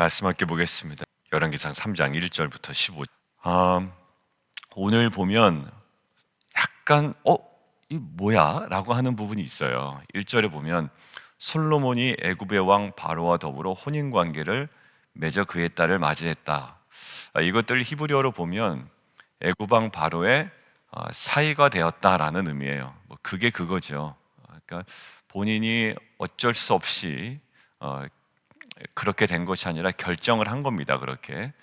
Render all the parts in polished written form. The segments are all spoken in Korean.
말씀 함께 보겠습니다. 열왕기상 3장 1절부터 15절. 오늘 보면 약간 이 뭐야? 라고 하는 부분이 있어요. 1절에 보면 솔로몬이 애굽의 왕 바로와 더불어 혼인 관계를 맺어 그의 딸을 맞이했다. 이것들 히브리어로 보면 애굽 왕 바로의 사이가 되었다라는 의미예요. 그게 그거죠. 그러니까 본인이 어쩔 수 없이 그렇게 된 것이 아니라 결정을 한 겁니다. 그렇게.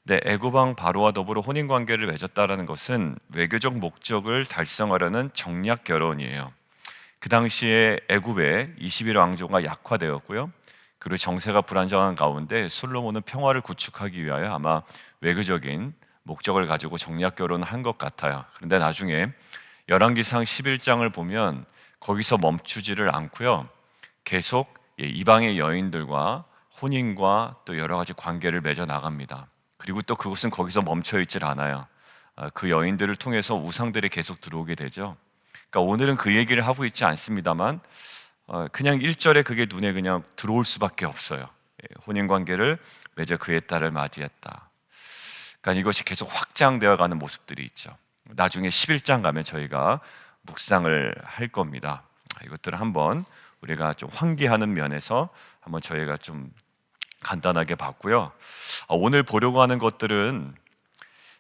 네, 애굽 왕 바로와 더불어 혼인 관계를 맺었다라는 것은 외교적 목적을 달성하려는 정략 결혼이에요. 그 당시에 애굽의 21 왕조가 약화되었고요. 그리고 정세가 불안정한 가운데 솔로몬은 평화를 구축하기 위하여 아마 외교적인 목적을 가지고 정략 결혼을 한 것 같아요. 그런데 나중에 열왕기상 11장을 보면 거기서 멈추지를 않고요. 계속 이방의 여인들과 혼인과 또 여러 가지 관계를 맺어 나갑니다. 그리고 또 그것은 거기서 멈춰 있질 않아요. 그 여인들을 통해서 우상들이 계속 들어오게 되죠. 그러니까 오늘은 그 얘기를 하고 있지 않습니다만 그냥 1절에 그게 눈에 그냥 들어올 수밖에 없어요. 혼인 관계를 맺어 그의 딸을 맞이했다. 그러니까 이것이 계속 확장되어 가는 모습들이 있죠. 나중에 11장 가면 저희가 묵상을 할 겁니다. 이것들을 한번 우리가 좀 환기하는 면에서 한번 저희가 좀 간단하게 봤고요. 오늘 보려고 하는 것들은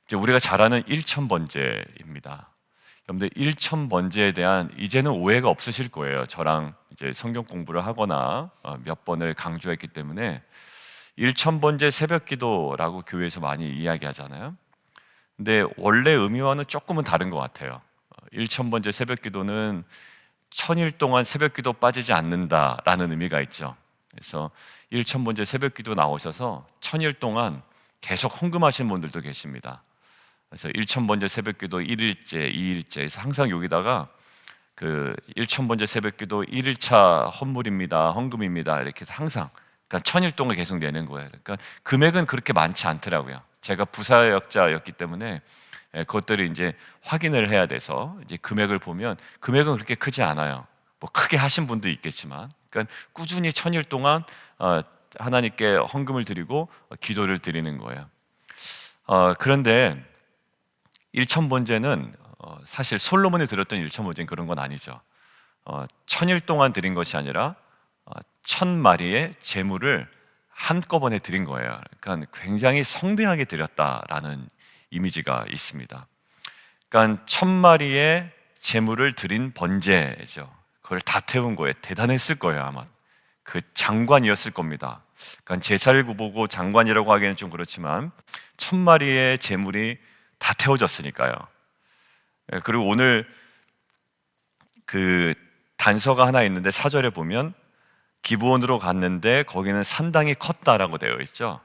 이제 우리가 잘 아는 일천번제입니다. 여러분들 일천번제에 대한 이제는 오해가 없으실 거예요. 저랑 이제 성경 공부를 하거나 몇 번을 강조했기 때문에 일천번제 새벽기도라고 교회에서 많이 이야기하잖아요. 근데 원래 의미와는 조금은 다른 것 같아요. 일천번제 새벽기도는 1000일 동안 새벽기도 빠지지 않는다라는 의미가 있죠. 그래서 일천번제 새벽기도 나오셔서 1000일 동안 계속 헌금하시는 분들도 계십니다. 그래서 일천번제 새벽기도 1일째, 2일째에서 항상 여기다가 그 일천번제 새벽기도 1일차 헌물입니다, 헌금입니다 이렇게 해서 항상 그러니까 1000일 동안 계속 내는 거예요. 그러니까 금액은 그렇게 많지 않더라고요. 제가 부사역자였기 때문에 그것들을 이제 확인을 해야 돼서 이제 금액을 보면 금액은 그렇게 크지 않아요. 뭐 크게 하신 분도 있겠지만, 그러니까 꾸준히 1000일 동안 하나님께 헌금을 드리고 기도를 드리는 거예요. 그런데 일천번제는 사실 솔로몬이 드렸던 일천번제는 그런 건 아니죠. 1000일 동안 드린 것이 아니라 1000마리의 제물을 한꺼번에 드린 거예요. 그러니까 굉장히 성대하게 드렸다라는 이미지가 있습니다. 그러니까 1000마리의 제물을 드린 번제죠. 그걸 다 태운 거예요. 대단했을 거예요, 아마. 그 장관이었을 겁니다. 그러니까 제사를 보고 장관이라고 하기에는 좀 그렇지만 1000마리의 제물이 다 태워졌으니까요. 그리고 오늘 그 단서가 하나 있는데 4절에 보면 기브온으로 갔는데 거기는 산당이 컸다라고 되어 있죠.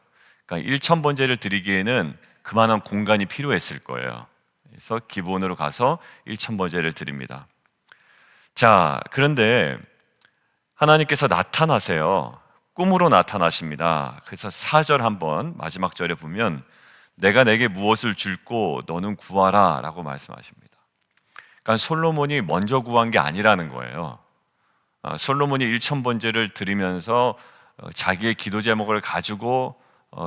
그러니까 1000번제를 드리기에는 그만한 공간이 필요했을 거예요. 그래서 기브온으로 가서 1000번제를 드립니다. 자, 그런데 하나님께서 나타나세요. 꿈으로 나타나십니다. 그래서 4절 한번 마지막 절에 보면 내가 내게 무엇을 줄고 너는 구하라 라고 말씀하십니다. 그러니까 솔로몬이 먼저 구한 게 아니라는 거예요. 솔로몬이 1000번제를 드리면서 자기의 기도 제목을 가지고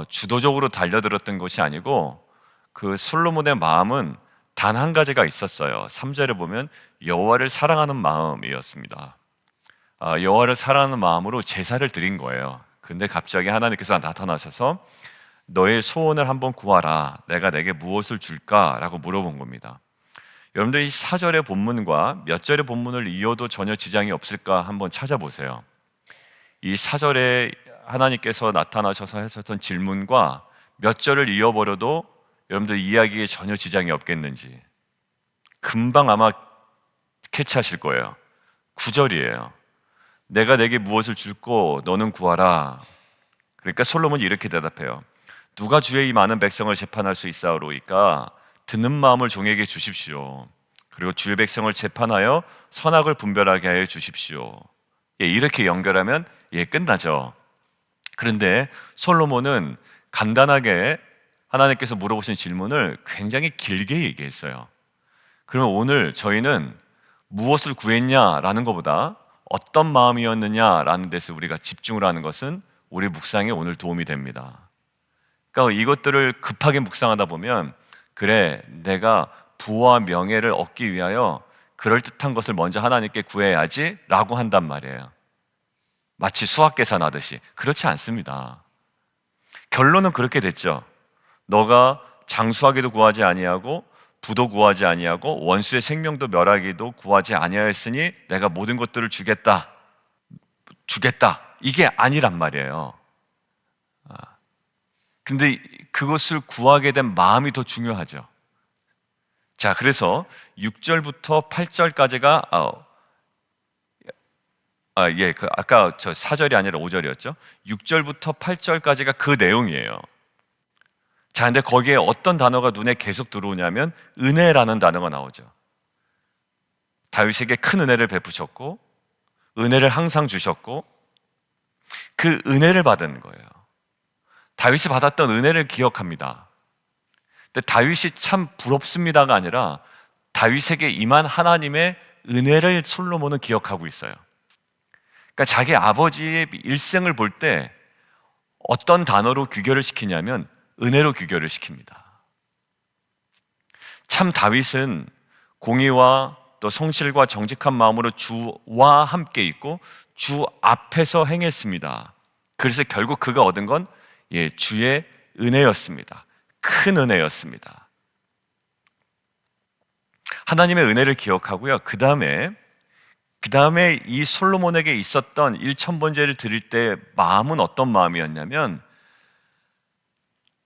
주도적으로 달려들었던 것이 아니고 그 솔로몬의 마음은 단 한 가지가 있었어요. 3절에 보면 여호와를 사랑하는 마음이었습니다. 여호와를 사랑하는 마음으로 제사를 드린 거예요. 근데 갑자기 하나님께서 나타나셔서 너의 소원을 한번 구하라. 내가 내게 무엇을 줄까? 라고 물어본 겁니다. 여러분들 이 4절의 본문과 몇 절의 본문을 이어도 전혀 지장이 없을까 한번 찾아보세요. 이 4절에 하나님께서 나타나셔서 하셨던 질문과 몇 절을 이어버려도 여러분들 이야기에 전혀 지장이 없겠는지 금방 아마 캐치하실 거예요. 9절이에요. 내가 내게 무엇을 줄고 너는 구하라. 그러니까 솔로몬이 이렇게 대답해요. 누가 주의 이 많은 백성을 재판할 수 있사오로이까? 듣는 마음을 종에게 주십시오. 그리고 주의 백성을 재판하여 선악을 분별하게 하여 주십시오. 이렇게 연결하면 끝나죠. 그런데 솔로몬은 간단하게 하나님께서 물어보신 질문을 굉장히 길게 얘기했어요. 그러면 오늘 저희는 무엇을 구했냐라는 것보다 어떤 마음이었느냐라는 데서 우리가 집중을 하는 것은 우리 묵상에 오늘 도움이 됩니다. 그러니까 이것들을 급하게 묵상하다 보면 그래, 내가 부와 명예를 얻기 위하여 그럴듯한 것을 먼저 하나님께 구해야지 라고 한단 말이에요. 마치 수학 계산하듯이. 그렇지 않습니다. 결론은 그렇게 됐죠. 너가 장수하기도 구하지 아니하고 부도 구하지 아니하고 원수의 생명도 멸하기도 구하지 아니하였으니 내가 모든 것들을 주겠다. 이게 아니란 말이에요. 근데 그것을 구하게 된 마음이 더 중요하죠. 자, 그래서 6절부터 8절까지가 아까 저 4절이 아니라 5절이었죠. 6절부터 8절까지가 그 내용이에요. 자, 근데 거기에 어떤 단어가 눈에 계속 들어오냐면 은혜라는 단어가 나오죠. 다윗에게 큰 은혜를 베푸셨고 은혜를 항상 주셨고 그 은혜를 받은 거예요. 다윗이 받았던 은혜를 기억합니다. 근데 다윗이 참 부럽습니다가 아니라 다윗에게 임한 하나님의 은혜를 솔로몬은 기억하고 있어요. 그러니까 자기 아버지의 일생을 볼 때 어떤 단어로 규결을 시키냐면 은혜로 규결을 시킵니다. 참 다윗은 공의와 또 성실과 정직한 마음으로 주와 함께 있고 주 앞에서 행했습니다. 그래서 결국 그가 얻은 건 주의 은혜였습니다. 큰 은혜였습니다. 하나님의 은혜를 기억하고요. 그 다음에 이 솔로몬에게 있었던 1000번제를 드릴 때 마음은 어떤 마음이었냐면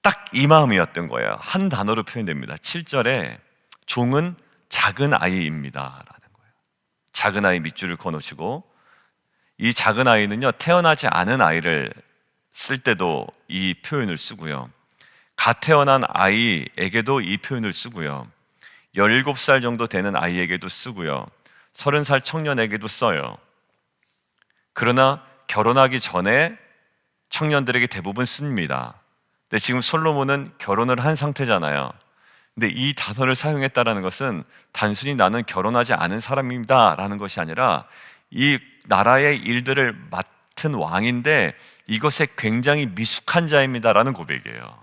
딱 이 마음이었던 거예요. 한 단어로 표현됩니다. 7절에 종은 작은 아이입니다 라는 거예요. 작은 아이 밑줄을 그어놓으시고, 이 작은 아이는요 태어나지 않은 아이를 쓸 때도 이 표현을 쓰고요, 갓 태어난 아이에게도 이 표현을 쓰고요, 17살 정도 되는 아이에게도 쓰고요, 30살 청년에게도 써요. 그러나 결혼하기 전에 청년들에게 대부분 씁니다. 근데 지금 솔로몬은 결혼을 한 상태잖아요. 근데 이 단어를 사용했다는 것은 단순히 나는 결혼하지 않은 사람입니다 라는 것이 아니라 이 나라의 일들을 맡은 왕인데 이것에 굉장히 미숙한 자입니다 라는 고백이에요.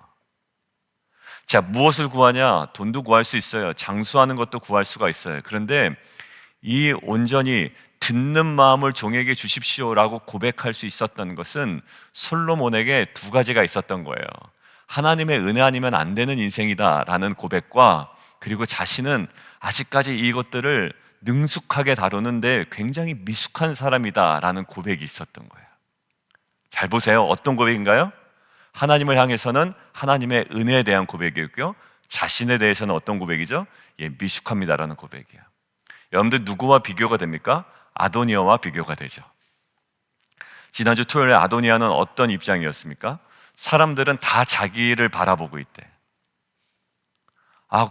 자, 무엇을 구하냐? 돈도 구할 수 있어요. 장수하는 것도 구할 수가 있어요. 그런데 이 온전히 듣는 마음을 종에게 주십시오라고 고백할 수 있었던 것은 솔로몬에게 두 가지가 있었던 거예요. 하나님의 은혜 아니면 안 되는 인생이다라는 고백과, 그리고 자신은 아직까지 이것들을 능숙하게 다루는데 굉장히 미숙한 사람이다라는 고백이 있었던 거예요. 잘 보세요. 어떤 고백인가요? 하나님을 향해서는 하나님의 은혜에 대한 고백이었고요, 자신에 대해서는 어떤 고백이죠? 미숙합니다라는 고백이에요. 여러분들 누구와 비교가 됩니까? 아도니아와 비교가 되죠. 지난주 토요일에 아도니아는 어떤 입장이었습니까? 사람들은 다 자기를 바라보고 있대.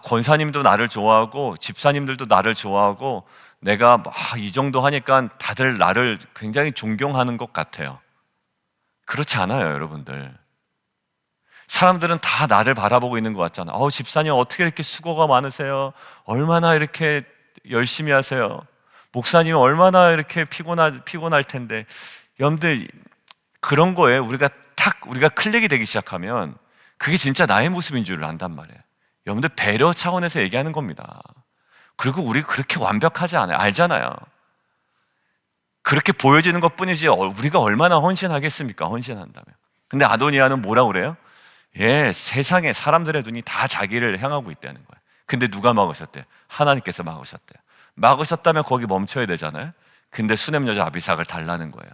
권사님도 나를 좋아하고 집사님들도 나를 좋아하고 내가 이 정도 하니까 다들 나를 굉장히 존경하는 것 같아요. 그렇지 않아요, 여러분들. 사람들은 다 나를 바라보고 있는 것 같잖아요. 집사님 어떻게 이렇게 수고가 많으세요? 얼마나 이렇게 열심히 하세요? 목사님 얼마나 이렇게 피곤할 텐데. 여러분들, 그런 거에 우리가 클릭이 되기 시작하면 그게 진짜 나의 모습인 줄 안단 말이에요. 여러분들, 배려 차원에서 얘기하는 겁니다. 그리고 우리 그렇게 완벽하지 않아요. 알잖아요. 그렇게 보여지는 것 뿐이지 우리가 얼마나 헌신하겠습니까? 헌신한다면. 근데 아도니아는 뭐라고 그래요? 세상에 사람들의 눈이 다 자기를 향하고 있다는 거예요. 근데 누가 막으셨대요? 하나님께서 막으셨대요. 막으셨다면 거기 멈춰야 되잖아요. 근데 수냄 여자 아비삭을 달라는 거예요.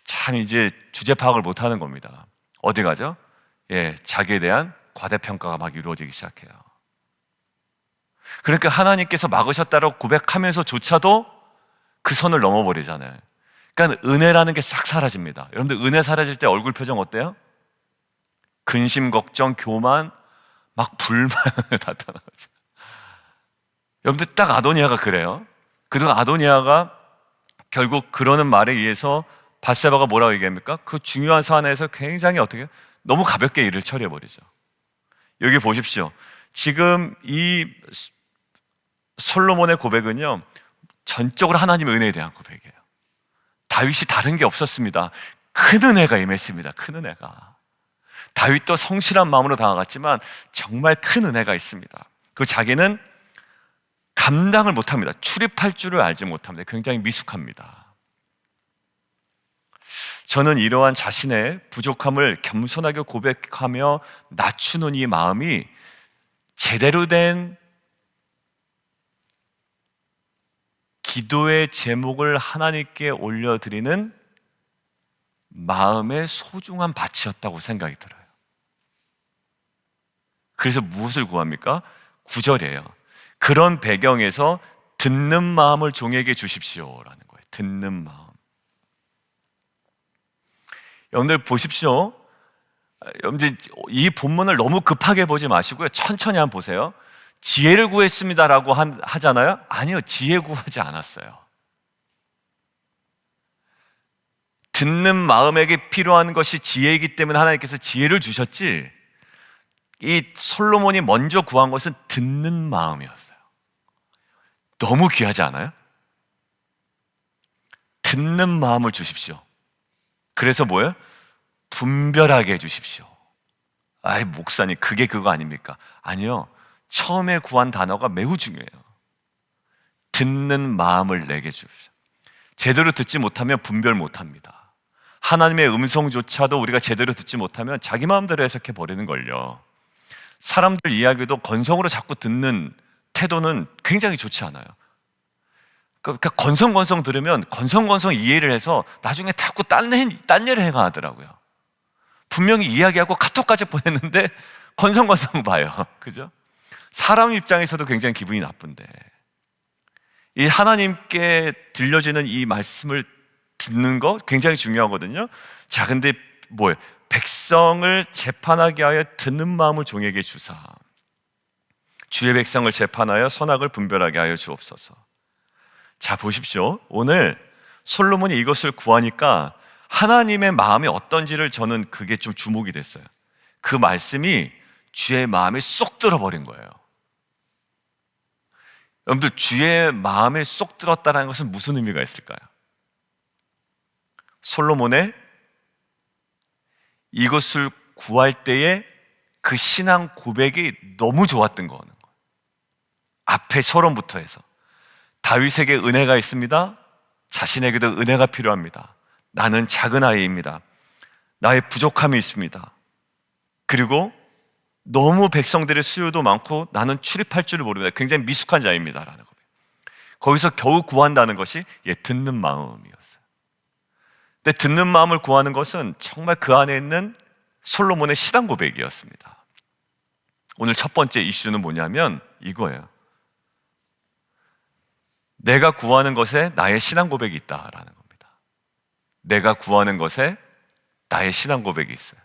참 이제 주제 파악을 못하는 겁니다. 어디 가죠? 자기에 대한 과대평가가 막 이루어지기 시작해요. 그러니까 하나님께서 막으셨다고 고백하면서조차도 그 선을 넘어버리잖아요. 그러니까 은혜라는 게 싹 사라집니다. 여러분들, 은혜 사라질 때 얼굴 표정 어때요? 근심, 걱정, 교만, 막 불만 나타나죠. 여러분들, 딱 아도니아가 그래요. 그동안 아도니아가 결국 그러는 말에 의해서 밧세바가 뭐라고 얘기합니까? 그 중요한 사안에서 굉장히 너무 가볍게 일을 처리해버리죠. 여기 보십시오. 지금 이 솔로몬의 고백은요 전적으로 하나님의 은혜에 대한 고백이에요. 다윗이 다른 게 없었습니다. 큰 은혜가 임했습니다. 큰 은혜가. 다윗도 성실한 마음으로 다가갔지만 정말 큰 은혜가 있습니다. 그 자기는 감당을 못합니다. 출입할 줄을 알지 못합니다. 굉장히 미숙합니다. 저는 이러한 자신의 부족함을 겸손하게 고백하며 낮추는 이 마음이 제대로 된 기도의 제목을 하나님께 올려드리는 마음의 소중한 밭이었다고 생각이 들어요. 그래서 무엇을 구합니까? 9절이에요. 그런 배경에서 듣는 마음을 종에게 주십시오라는 거예요. 듣는 마음. 여러분들 보십시오. 여러분들 이 본문을 너무 급하게 보지 마시고요. 천천히 한번 보세요. 지혜를 구했습니다라고 하잖아요. 아니요, 지혜 구하지 않았어요. 듣는 마음에게 필요한 것이 지혜이기 때문에 하나님께서 지혜를 주셨지, 이 솔로몬이 먼저 구한 것은 듣는 마음이었어요. 너무 귀하지 않아요? 듣는 마음을 주십시오. 그래서 뭐예요? 분별하게 해주십시오. 아이, 목사님, 그게 그거 아닙니까? 아니요. 처음에 구한 단어가 매우 중요해요. 듣는 마음을 내게 주십시오. 제대로 듣지 못하면 분별 못합니다. 하나님의 음성조차도 우리가 제대로 듣지 못하면 자기 마음대로 해석해 버리는 걸요. 사람들 이야기도 건성으로 자꾸 듣는 태도는 굉장히 좋지 않아요. 그러니까 건성건성 들으면 건성건성 이해를 해서 나중에 자꾸 딴 일을 행하더라고요. 분명히 이야기하고 카톡까지 보냈는데 건성건성 봐요. 그죠? 사람 입장에서도 굉장히 기분이 나쁜데, 이 하나님께 들려지는 이 말씀을 듣는 거 굉장히 중요하거든요. 자, 근데 뭐예요? 백성을 재판하게 하여 듣는 마음을 종에게 주사, 주의 백성을 재판하여 선악을 분별하게 하여 주옵소서. 자, 보십시오. 오늘 솔로몬이 이것을 구하니까 하나님의 마음이 어떤지를 저는 그게 좀 주목이 됐어요. 그 말씀이 주의 마음에 쏙 들어버린 거예요. 여러분들, 주의 마음에 쏙 들었다는 것은 무슨 의미가 있을까요? 솔로몬의 이것을 구할 때의 그 신앙 고백이 너무 좋았던 거는 거예요. 앞에 서론부터 해서 다윗에게 은혜가 있습니다. 자신에게도 은혜가 필요합니다. 나는 작은 아이입니다. 나의 부족함이 있습니다. 그리고 너무 백성들의 수요도 많고 나는 출입할 줄을 모릅니다. 굉장히 미숙한 자입니다 라는 겁니다. 거기서 겨우 구한다는 것이 듣는 마음이었어요. 근데 듣는 마음을 구하는 것은 정말 그 안에 있는 솔로몬의 신앙 고백이었습니다. 오늘 첫 번째 이슈는 뭐냐면 이거예요. 내가 구하는 것에 나의 신앙 고백이 있다라는 겁니다. 내가 구하는 것에 나의 신앙 고백이 있어요.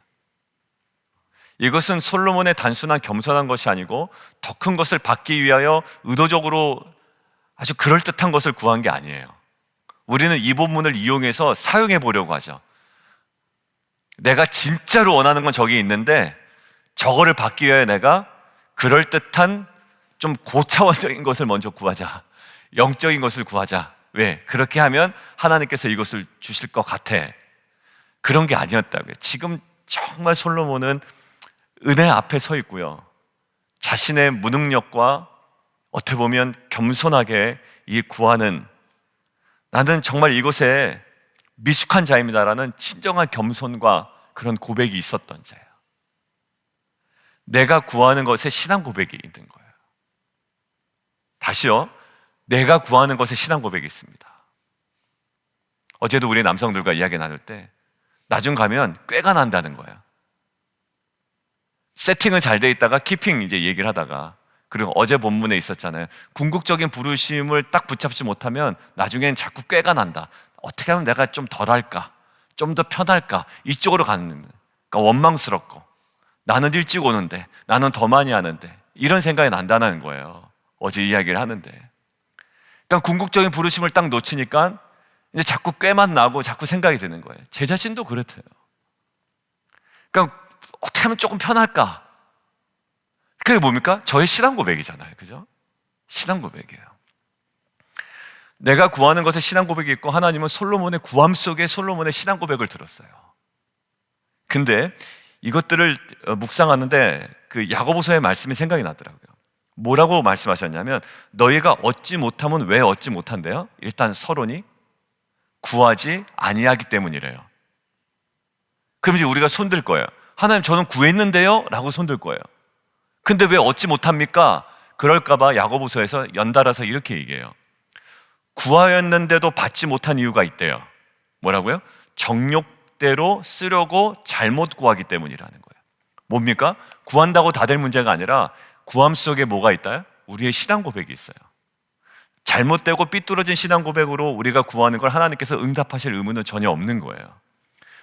이것은 솔로몬의 단순한 겸손한 것이 아니고 더 큰 것을 받기 위하여 의도적으로 아주 그럴듯한 것을 구한 게 아니에요. 우리는 이 본문을 이용해서 사용해 보려고 하죠. 내가 진짜로 원하는 건 저기 있는데 저거를 받기 위해 내가 그럴듯한 좀 고차원적인 것을 먼저 구하자. 영적인 것을 구하자. 왜? 그렇게 하면 하나님께서 이것을 주실 것 같아. 그런 게 아니었다고요. 지금 정말 솔로몬은 은혜 앞에 서 있고요. 자신의 무능력과 어떻게 보면 겸손하게 이 구하는, 나는 정말 이곳에 미숙한 자입니다라는 진정한 겸손과 그런 고백이 있었던 자예요. 내가 구하는 것에 신앙 고백이 있는 거예요. 다시요. 내가 구하는 것에 신앙 고백이 있습니다. 어제도 우리 남성들과 이야기 나눌 때 나중 가면 꾀가 난다는 거예요. 세팅은 잘 돼 있다가 키핑 이제 얘기를 하다가, 그리고 어제 본문에 있었잖아요. 궁극적인 부르심을 딱 붙잡지 못하면 나중엔 자꾸 꾀가 난다. 어떻게 하면 내가 좀 덜 할까? 좀 더 편할까? 이쪽으로 가는, 그러니까 원망스럽고, 나는 일찍 오는데, 나는 더 많이 하는데, 이런 생각이 난다는 거예요. 어제 이야기를 하는데. 그러니까 궁극적인 부르심을 딱 놓치니까 이제 자꾸 꾀만 나고 자꾸 생각이 드는 거예요. 제 자신도 그렇대요. 그러니까 어떻게 하면 조금 편할까? 그게 뭡니까? 저의 신앙 고백이잖아요. 그죠? 신앙 고백이에요. 내가 구하는 것에 신앙 고백이 있고 하나님은 솔로몬의 구함 속에 솔로몬의 신앙 고백을 들었어요. 근데 이것들을 묵상하는데 그 야고보서의 말씀이 생각이 나더라고요. 뭐라고 말씀하셨냐면 너희가 얻지 못하면 왜 얻지 못한대요? 일단 서론이 구하지 아니하기 때문이래요. 그럼 이제 우리가 손들 거예요. 하나님 저는 구했는데요? 라고 손들 거예요. 근데 왜 얻지 못합니까? 그럴까봐 야고보서에서 연달아서 이렇게 얘기해요. 구하였는데도 받지 못한 이유가 있대요. 뭐라고요? 정욕대로 쓰려고 잘못 구하기 때문이라는 거예요. 뭡니까? 구한다고 다 될 문제가 아니라 구함 속에 뭐가 있다요? 우리의 신앙 고백이 있어요. 잘못되고 삐뚤어진 신앙 고백으로 우리가 구하는 걸 하나님께서 응답하실 의무는 전혀 없는 거예요.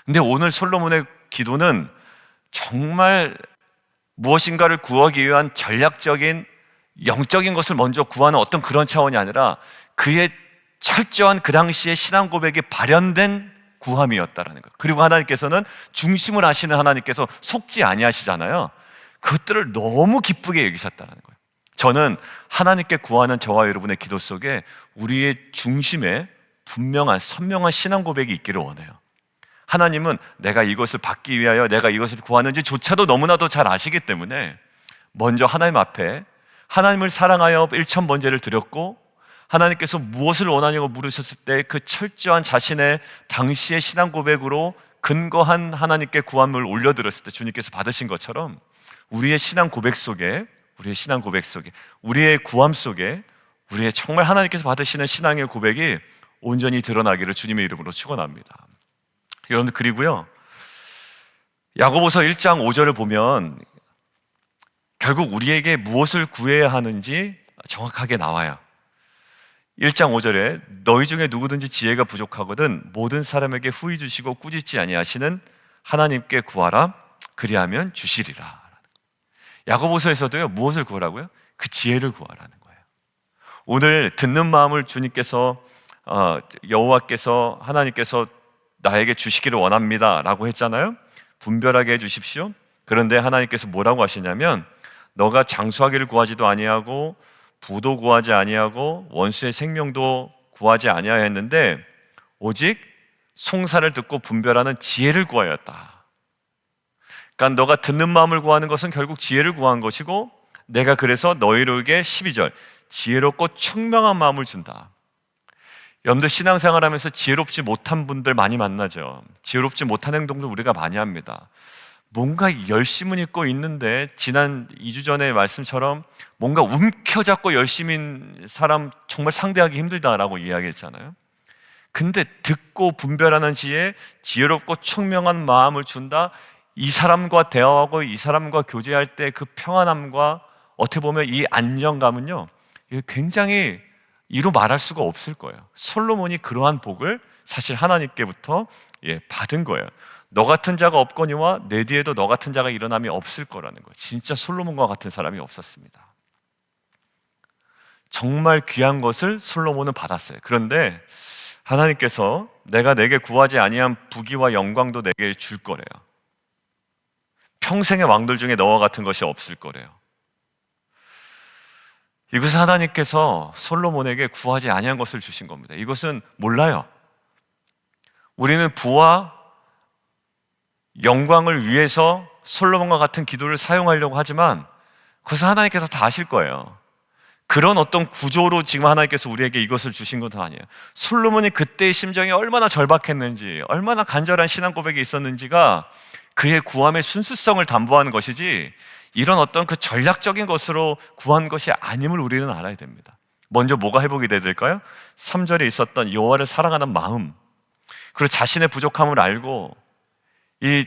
근데 오늘 솔로몬의 기도는 정말 무엇인가를 구하기 위한 전략적인 영적인 것을 먼저 구하는 어떤 그런 차원이 아니라 그의 철저한 그 당시의 신앙 고백이 발현된 구함이었다라는 거예요. 그리고 하나님께서는 중심을 하시는 하나님께서 속지 아니하시잖아요. 그것들을 너무 기쁘게 여기셨다는 거예요. 저는 하나님께 구하는 저와 여러분의 기도 속에 우리의 중심에 분명한 선명한 신앙 고백이 있기를 원해요. 하나님은 내가 이것을 받기 위하여 내가 이것을 구하는지조차도 너무나도 잘 아시기 때문에 먼저 하나님 앞에 하나님을 사랑하여 일천번제를 드렸고 하나님께서 무엇을 원하냐고 물으셨을 때 그 철저한 자신의 당시의 신앙 고백으로 근거한 하나님께 구함을 올려드렸을 때 주님께서 받으신 것처럼 우리의 신앙 고백 속에 우리의 구함 속에 우리의 정말 하나님께서 받으시는 신앙의 고백이 온전히 드러나기를 주님의 이름으로 축원합니다. 여러분들, 그리고요 야고보서 1장 5절을 보면 결국 우리에게 무엇을 구해야 하는지 정확하게 나와요. 1장 5절에 너희 중에 누구든지 지혜가 부족하거든 모든 사람에게 후히 주시고 꾸짖지 아니하시는 하나님께 구하라 그리하면 주시리라. 야고보서에서도요 무엇을 구하라고요? 그 지혜를 구하라는 거예요. 오늘 듣는 마음을 주님께서 여호와께서 하나님께서 나에게 주시기를 원합니다 라고 했잖아요. 분별하게 해주십시오. 그런데 하나님께서 뭐라고 하시냐면 너가 장수하기를 구하지도 아니하고 부도 구하지 아니하고 원수의 생명도 구하지 아니하였는데 오직 송사를 듣고 분별하는 지혜를 구하였다. 그러니까 너가 듣는 마음을 구하는 것은 결국 지혜를 구한 것이고 내가 그래서 너희에게 12절 지혜롭고 청명한 마음을 준다. 여러분들 신앙생활하면서 지혜롭지 못한 분들 많이 만나죠. 지혜롭지 못한 행동도 우리가 많이 합니다. 뭔가 열심은 있고 있는데 지난 2주 전의 말씀처럼 뭔가 움켜잡고 열심인 사람 정말 상대하기 힘들다라고 이야기했잖아요. 근데 듣고 분별하는 지혜, 지혜롭고 청명한 마음을 준다. 이 사람과 대화하고 이 사람과 교제할 때 그 평안함과 어떻게 보면 이 안정감은요 굉장히 이루 말할 수가 없을 거예요. 솔로몬이 그러한 복을 사실 하나님께부터 받은 거예요. 너 같은 자가 없거니와 내 뒤에도 너 같은 자가 일어남이 없을 거라는 거예요. 진짜 솔로몬과 같은 사람이 없었습니다. 정말 귀한 것을 솔로몬은 받았어요. 그런데 하나님께서 내가 내게 구하지 아니한 부귀와 영광도 내게 줄 거래요. 평생의 왕들 중에 너와 같은 것이 없을 거래요. 이것은 하나님께서 솔로몬에게 구하지 아니한 것을 주신 겁니다. 이것은 몰라요. 우리는 부와 영광을 위해서 솔로몬과 같은 기도를 사용하려고 하지만 그것은 하나님께서 다 아실 거예요. 그런 어떤 구조로 지금 하나님께서 우리에게 이것을 주신 것은 아니에요. 솔로몬이 그때의 심정이 얼마나 절박했는지, 얼마나 간절한 신앙 고백이 있었는지가 그의 구함의 순수성을 담보하는 것이지 이런 어떤 그 전략적인 것으로 구한 것이 아님을 우리는 알아야 됩니다. 먼저 뭐가 회복이 돼야 될까요? 3절에 있었던 여호와를 사랑하는 마음, 그리고 자신의 부족함을 알고 이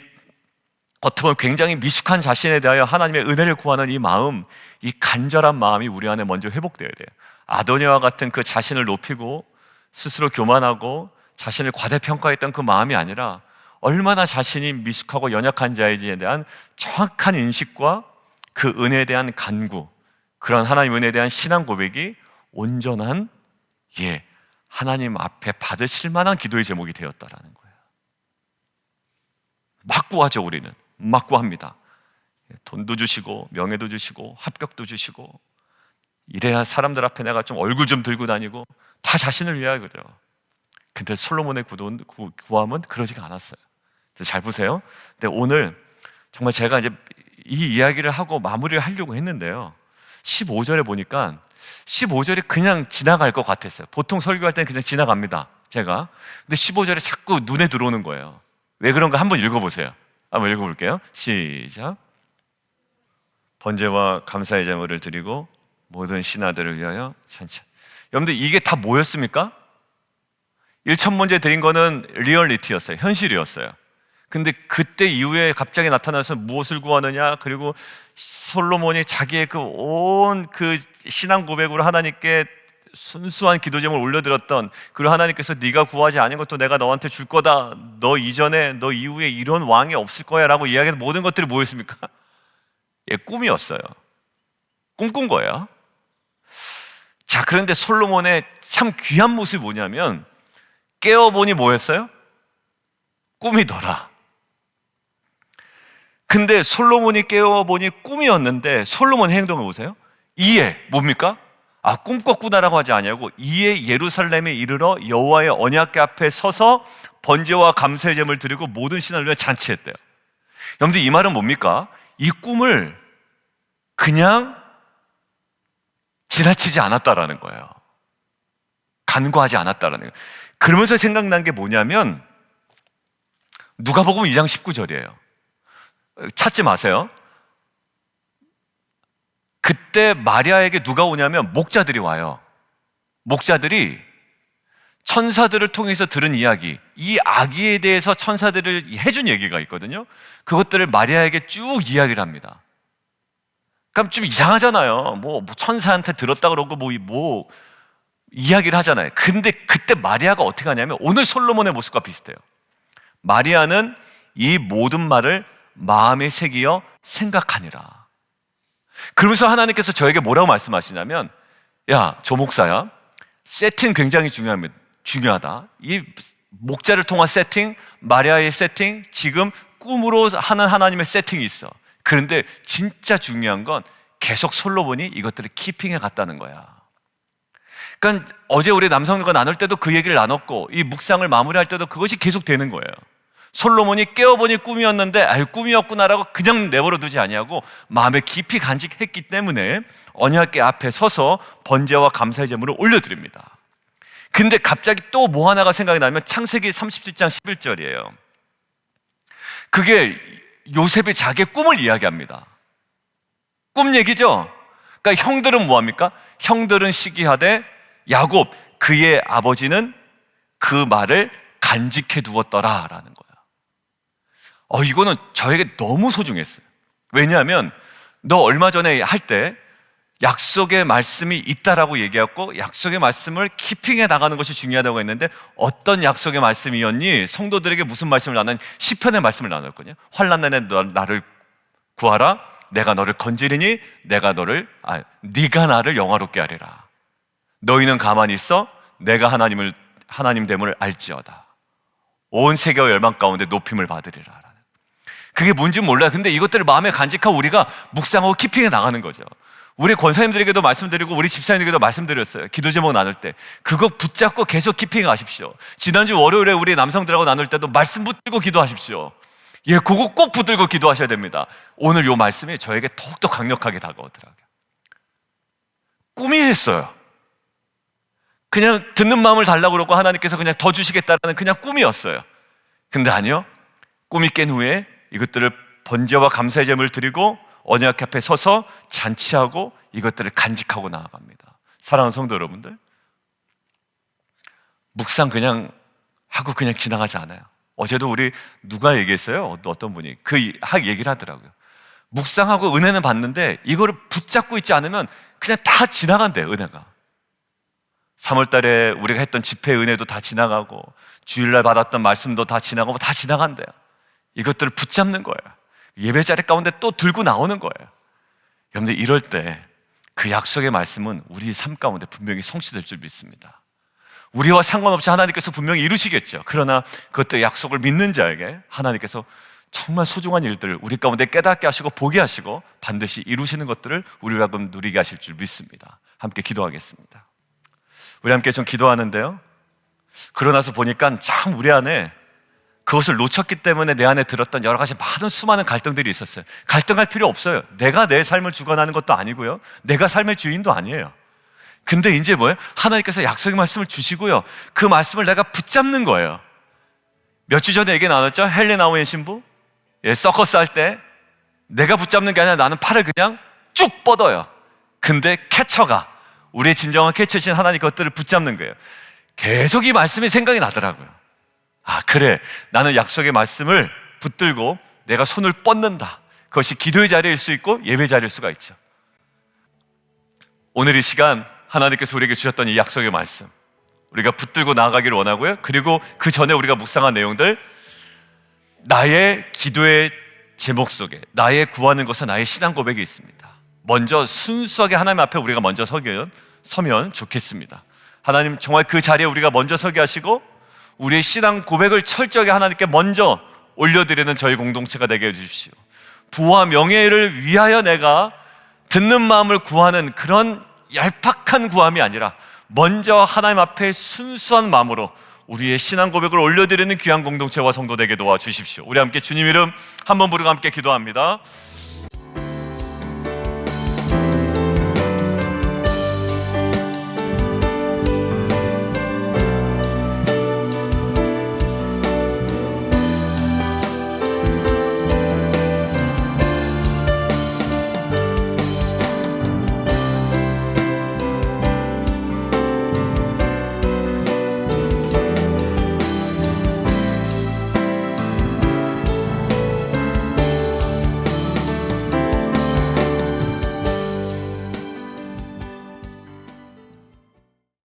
어떻게 보면 굉장히 미숙한 자신에 대하여 하나님의 은혜를 구하는 이 마음, 이 간절한 마음이 우리 안에 먼저 회복되어야 돼요. 아도니아와 같은 그 자신을 높이고 스스로 교만하고 자신을 과대평가했던 그 마음이 아니라 얼마나 자신이 미숙하고 연약한 자인지에 대한 정확한 인식과 그 은혜에 대한 간구, 그런 하나님 은혜에 대한 신앙 고백이 온전한 하나님 앞에 받으실 만한 기도의 제목이 되었다라는 거예요. 막 구하죠. 우리는 막 구합니다. 돈도 주시고 명예도 주시고 합격도 주시고 이래야 사람들 앞에 내가 좀 얼굴 좀 들고 다니고 다 자신을 위하여 그래요. 근데 솔로몬의 구함은 그러지가 않았어요. 잘 보세요. 근데 오늘 정말 제가 이제 이 이야기를 하고 마무리를 하려고 했는데요, 15절에 보니까 15절이 그냥 지나갈 것 같았어요. 보통 설교할 때는 그냥 지나갑니다, 제가. 근데 15절에 자꾸 눈에 들어오는 거예요. 왜 그런가 한번 읽어보세요. 한번 읽어볼게요. 시작. 번제와 감사의 제물을 드리고 모든 신하들을 위하여 찬치. 여러분들 이게 다 뭐였습니까? 1,000번째 드린 거는 리얼리티였어요. 현실이었어요. 근데 그때 이후에 갑자기 나타나서 무엇을 구하느냐, 그리고 솔로몬이 자기의 그 온 그 신앙 고백으로 하나님께 순수한 기도 제목을 올려드렸던, 그리고 하나님께서 네가 구하지 않은 것도 내가 너한테 줄 거다, 너 이전에 너 이후에 이런 왕이 없을 거야 라고 이야기해서 모든 것들이 뭐였습니까? 예, 꿈이었어요. 꿈꾼 거예요. 자, 그런데 솔로몬의 참 귀한 모습이 뭐냐면, 깨어보니 뭐였어요? 꿈이더라. 근데 솔로몬이 깨어보니 꿈이었는데 솔로몬의 행동을 보세요. 이에 뭡니까? 아, 꿈 꿨구나라고 하지 아니하고 이에 예루살렘에 이르러 여호와의 언약궤 앞에 서서 번제와 감사의 제물을 드리고 모든 신하를 위해 잔치했대요. 여러분들 이 말은 뭡니까? 이 꿈을 그냥 지나치지 않았다라는 거예요. 간과하지 않았다라는 거예요. 그러면서 생각난 게 뭐냐면 누가복음 2장 19절이에요. 찾지 마세요. 그때 마리아에게 누가 오냐면 목자들이 와요. 목자들이 천사들을 통해서 들은 이야기, 이 아기에 대해서 천사들을 해준 얘기가 있거든요. 그것들을 마리아에게 쭉 이야기를 합니다. 그럼 좀 이상하잖아요. 뭐 천사한테 들었다 그러고 뭐 이야기를 하잖아요. 근데 그때 마리아가 어떻게 하냐면 오늘 솔로몬의 모습과 비슷해요. 마리아는 이 모든 말을 마음에 새기어 생각하니라. 그러면서 하나님께서 저에게 뭐라고 말씀하시냐면, 야, 조 목사야, 세팅 굉장히 중요하다. 이 목자를 통한 세팅, 마리아의 세팅, 지금 꿈으로 하는 하나님의 세팅이 있어. 그런데 진짜 중요한 건 계속 솔로몬이 이것들을 키핑해 갔다는 거야. 그러니까 어제 우리 남성들과 나눌 때도 그 얘기를 나눴고, 이 묵상을 마무리할 때도 그것이 계속 되는 거예요. 솔로몬이 깨어보니 꿈이었는데 아유 꿈이었구나라고 그냥 내버려 두지 아니하고 마음에 깊이 간직했기 때문에 언약궤 앞에 서서 번제와 감사의 제물을 올려드립니다. 근데 갑자기 또 뭐 하나가 생각이 나면 창세기 37장 11절이에요. 그게 요셉이 자기의 꿈을 이야기합니다. 꿈 얘기죠. 그러니까 형들은 뭐합니까? 형들은 시기하되 야곱 그의 아버지는 그 말을 간직해 두었더라 라는 거예요. 이거는 저에게 너무 소중했어요. 왜냐하면 너 얼마 전에 할 때 약속의 말씀이 있다라고 얘기했고 약속의 말씀을 키핑해 나가는 것이 중요하다고 했는데 어떤 약속의 말씀이었니? 성도들에게 무슨 말씀을 나눴니? 시편의 말씀을 나눴거든요. 환난 날에 나를 구하라. 내가 너를 건지리니 네가 나를 영화롭게 하리라. 너희는 가만히 있어 내가 하나님됨을 알지어다. 온 세계와 열방 가운데 높임을 받으리라. 그게 뭔지 몰라요. 근데 이것들을 마음에 간직하고 우리가 묵상하고 키핑해 나가는 거죠. 우리 권사님들에게도 말씀드리고 우리 집사님들에게도 말씀드렸어요. 기도 제목 나눌 때 그거 붙잡고 계속 키핑해 가십시오. 지난주 월요일에 우리 남성들하고 나눌 때도 말씀 붙들고 기도하십시오. 예, 그거 꼭 붙들고 기도하셔야 됩니다. 오늘 이 말씀이 저에게 더욱더 강력하게 다가오더라고요. 꿈이 했어요. 그냥 듣는 마음을 달라고 그러고 하나님께서 그냥 더 주시겠다라는 그냥 꿈이었어요. 근데 아니요, 꿈이 깬 후에 이것들을 번제와 감사의 제물을 드리고 언약 앞에 서서 잔치하고 이것들을 간직하고 나아갑니다. 사랑하는 성도 여러분들, 묵상 그냥 하고 그냥 지나가지 않아요. 어제도 우리 누가 얘기했어요? 어떤 분이 그 얘기를 하더라고요. 묵상하고 은혜는 받는데 이거를 붙잡고 있지 않으면 그냥 다 지나간대요. 은혜가 3월 달에 우리가 했던 집회 은혜도 다 지나가고 주일날 받았던 말씀도 다 지나가고 다 지나간대요. 이것들을 붙잡는 거예요. 예배 자리 가운데 또 들고 나오는 거예요. 여러분들 이럴 때 그 약속의 말씀은 우리 삶 가운데 분명히 성취될 줄 믿습니다. 우리와 상관없이 하나님께서 분명히 이루시겠죠. 그러나 그것들 약속을 믿는 자에게 하나님께서 정말 소중한 일들을 우리 가운데 깨닫게 하시고 보게 하시고 반드시 이루시는 것들을 우리가 누리게 하실 줄 믿습니다. 함께 기도하겠습니다. 우리 함께 좀 기도하는데요, 그러나서 보니까 참 우리 안에 그것을 놓쳤기 때문에 내 안에 들었던 여러 가지 많은 수많은 갈등들이 있었어요. 갈등할 필요 없어요. 내가 내 삶을 주관하는 것도 아니고요, 내가 삶의 주인도 아니에요. 근데 이제 뭐예요? 하나님께서 약속의 말씀을 주시고요, 그 말씀을 내가 붙잡는 거예요. 몇 주 전에 얘기 나눴죠? 헨리 나우엔 신부, 서커스 할 때 내가 붙잡는 게 아니라 나는 팔을 그냥 쭉 뻗어요. 근데 캐쳐가, 우리의 진정한 캐쳐신 하나님 것들을 붙잡는 거예요. 계속 이 말씀이 생각이 나더라고요. 아, 그래, 나는 약속의 말씀을 붙들고 내가 손을 뻗는다. 그것이 기도의 자리일 수 있고 예배 자리일 수가 있죠. 오늘 이 시간 하나님께서 우리에게 주셨던 이 약속의 말씀, 우리가 붙들고 나아가기를 원하고요, 그리고 그 전에 우리가 묵상한 내용들, 나의 기도의 제목 속에 나의 구하는 것은 나의 신앙 고백이 있습니다. 먼저 순수하게 하나님 앞에 우리가 먼저 서면 좋겠습니다. 하나님, 정말 그 자리에 우리가 먼저 서게 하시고 우리의 신앙 고백을 철저하게 하나님께 먼저 올려드리는 저희 공동체가 되게 해주십시오. 부와 명예를 위하여 내가 듣는 마음을 구하는 그런 얄팍한 구함이 아니라 먼저 하나님 앞에 순수한 마음으로 우리의 신앙 고백을 올려드리는 귀한 공동체와 성도 되게 도와주십시오. 우리 함께 주님 이름 한번 부르고 함께 기도합니다.